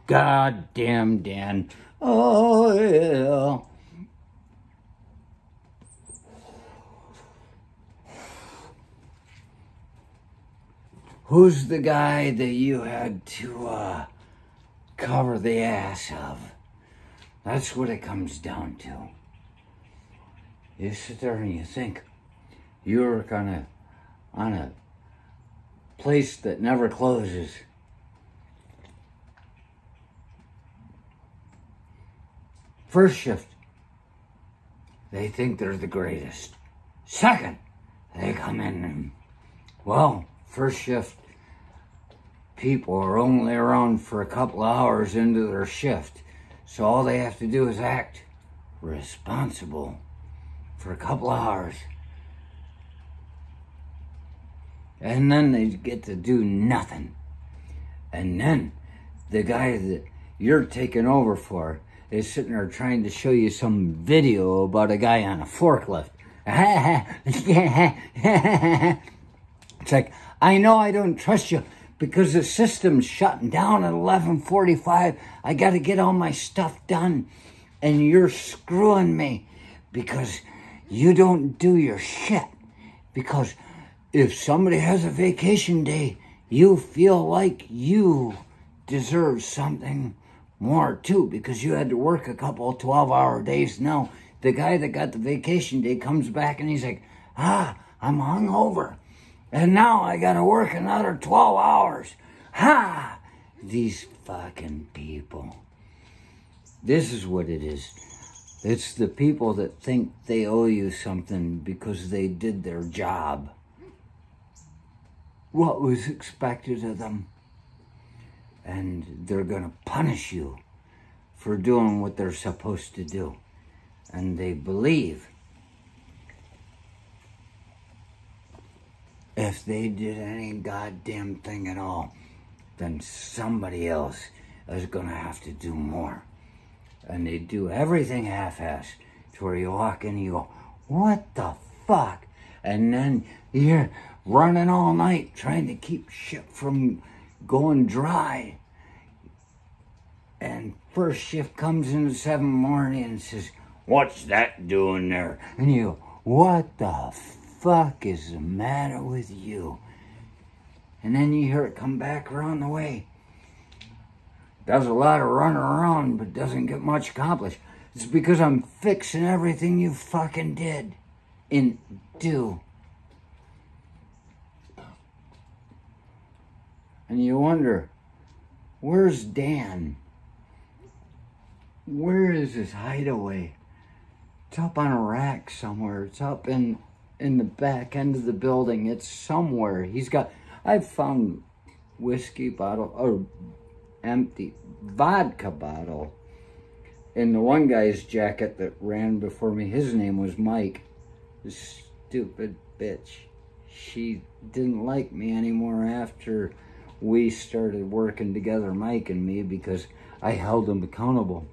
Goddamn Dan. Oh yeah. Who's the guy that you had to cover the ass of? That's what it comes down to. You sit there and you think you work on a place that never closes. First shift, they think they're the greatest. Second, they come in and, well, first shift people are only around for a couple of hours into their shift. So all they have to do is act responsible for a couple of hours. And then they get to do nothing. And then the guy that you're taking over for is sitting there trying to show you some video about a guy on a forklift. It's like, I know I don't trust you because the system's shutting down at 11:45. I got to get all my stuff done. And you're screwing me because you don't do your shit. Because if somebody has a vacation day, you feel like you deserve something more too, because you had to work a couple of 12-hour days. Now, the guy that got the vacation day comes back and he's like, I'm hungover. And now I got to work another 12 hours. These fucking people. This is what it is. It's the people that think they owe you something because they did their job. What was expected of them? And they're going to punish you for doing what they're supposed to do. And they believe if they did any goddamn thing at all, then somebody else is going to have to do more. And they do everything half-assed to where you walk in and you go, what the fuck? And then you're running all night trying to keep shit from going dry. And first shift comes in at 7 in the morning and says, what's that doing there? And you go, what the fuck is the matter with you? And then you hear it come back around the way. Does a lot of running around, but doesn't get much accomplished. It's because I'm fixing everything you fucking did and do. And you wonder, where's Dan? Where is his hideaway? It's up on a rack somewhere. It's up in the back end of the building. It's somewhere. I've found whiskey bottle, or empty vodka bottle in the one guy's jacket that ran before me. His name was Mike. This stupid bitch. She didn't like me anymore after we started working together, Mike and me, because I held him accountable.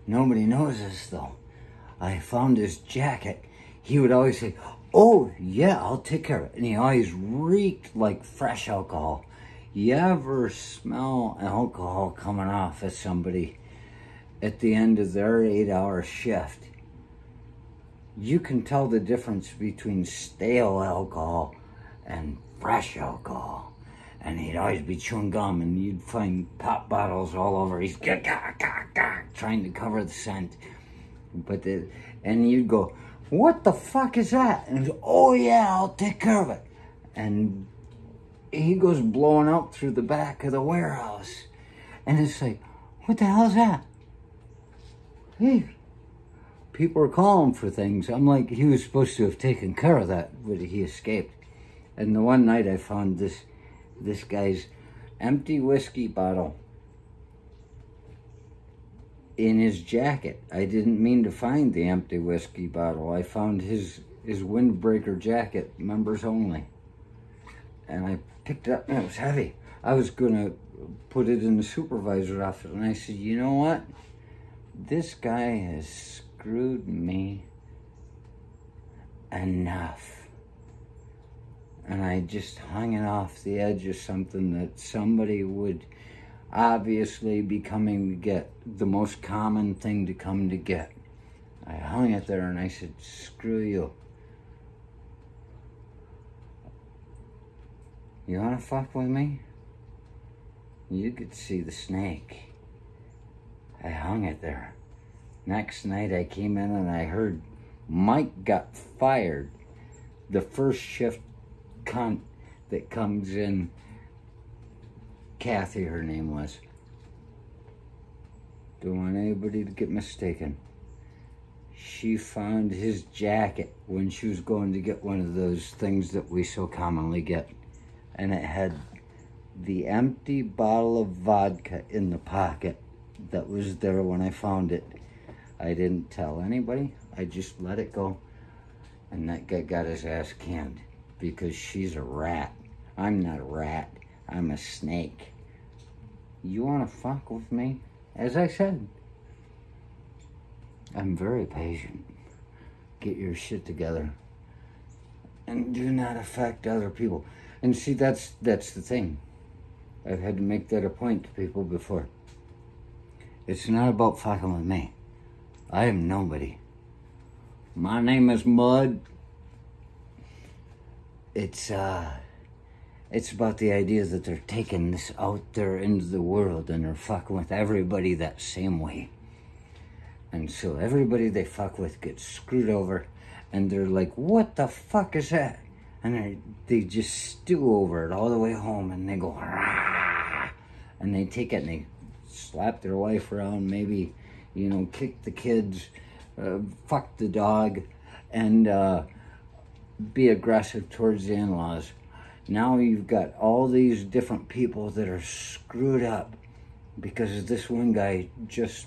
Nobody knows this though. I found his jacket. He would always say, oh yeah, I'll take care of it. And he always reeked like fresh alcohol. You ever smell alcohol coming off of somebody at the end of their 8-hour shift? You can tell the difference between stale alcohol and fresh alcohol. And he'd always be chewing gum, and you'd find pop bottles all over. He's trying to cover the scent. And you'd go, what the fuck is that? And he'd go, oh yeah, I'll take care of it. And he goes blowing out through the back of the warehouse. And it's like, what the hell is that? Hey, people are calling for things. I'm like, he was supposed to have taken care of that, but he escaped. And the one night I found this guy's empty whiskey bottle in his jacket. I didn't mean to find the empty whiskey bottle. I found his windbreaker jacket, members only. And I picked it up, and it was heavy. I was gonna put it in the supervisor's office, and I said, you know what? This guy has screwed me enough. And I just hung it off the edge of something that somebody would obviously be coming to get, the most common thing to come to get. I hung it there and I said, screw you. You wanna fuck with me? You could see the snake. I hung it there. Next night I came in and I heard Mike got fired. The first shift cunt that comes in, Kathy her name was. Don't want anybody to get mistaken. She found his jacket when she was going to get one of those things that we so commonly get. And it had the empty bottle of vodka in the pocket that was there when I found it. I didn't tell anybody. I just let it go. And that guy got his ass canned because she's a rat. I'm not a rat. I'm a snake. You want to fuck with me? As I said, I'm very patient. Get your shit together. And do not affect other people. And see, that's the thing. I've had to make that a point to people before. It's not about fucking with me. I am nobody. My name is Mud. It's about the idea that they're taking this out there into the world and they're fucking with everybody that same way. And so everybody they fuck with gets screwed over and they're like, what the fuck is that? And they just stew over it all the way home and they go, rah! And they take it and they slap their wife around, maybe, you know, kick the kids, fuck the dog, and be aggressive towards the in-laws. Now you've got all these different people that are screwed up because this one guy just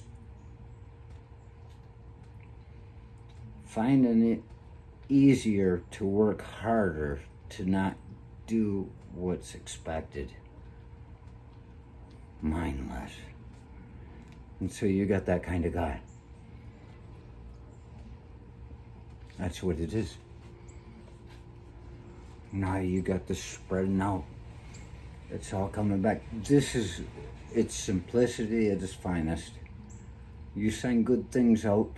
finding it easier to work harder to not do what's expected. Mindless. And so you got that kind of guy. That's what it is. Now you got this spreading out. It's all coming back. This is, it's simplicity at its finest. You send good things out,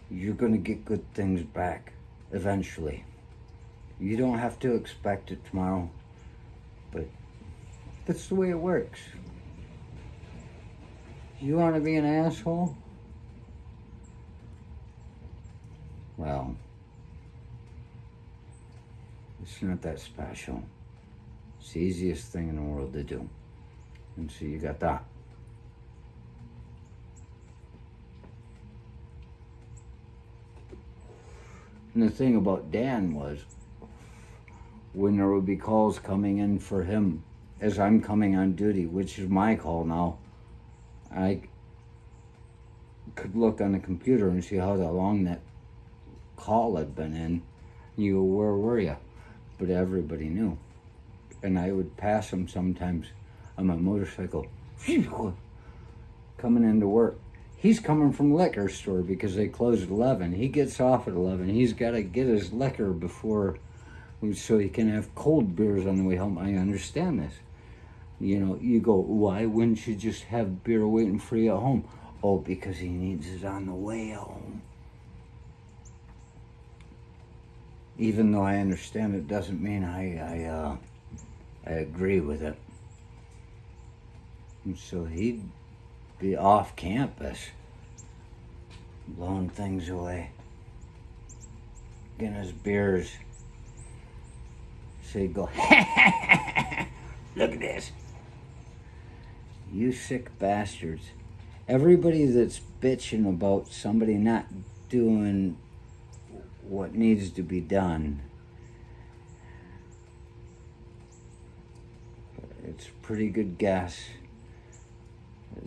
you're gonna get good things back eventually. You don't have to expect it tomorrow, but that's the way it works. You wanna be an asshole? Well, it's not that special. It's the easiest thing in the world to do. And so you got that. And the thing about Dan was, when there would be calls coming in for him, as I'm coming on duty, which is my call now, I could look on the computer and see how long that call had been in. You go, where were you? But everybody knew. And I would pass him sometimes on my motorcycle, coming into work. He's coming from the liquor store because they close at 11. He gets off at 11. He's got to get his liquor before, so he can have cold beers on the way home. I understand this. You know, you go, why wouldn't you just have beer waiting for you at home? Oh, because he needs it on the way home. Even though I understand it doesn't mean I agree with it. And so he'd be off campus, blowing things away, getting his beers. So he'd go, look at this. You sick bastards. Everybody that's bitching about somebody not doing what needs to be done, it's a pretty good guess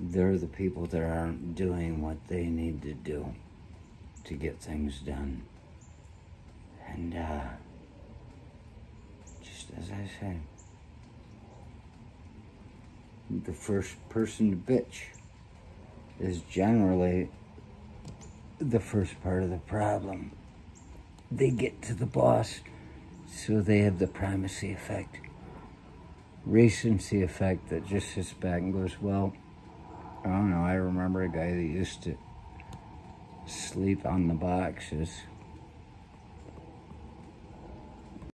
they're the people that aren't doing what they need to do to get things done. And just as I said, the first person to bitch is generally the first part of the problem. They get to the boss, so they have the primacy effect. Recency effect that just sits back and goes, well, I don't know, I remember a guy that used to sleep on the boxes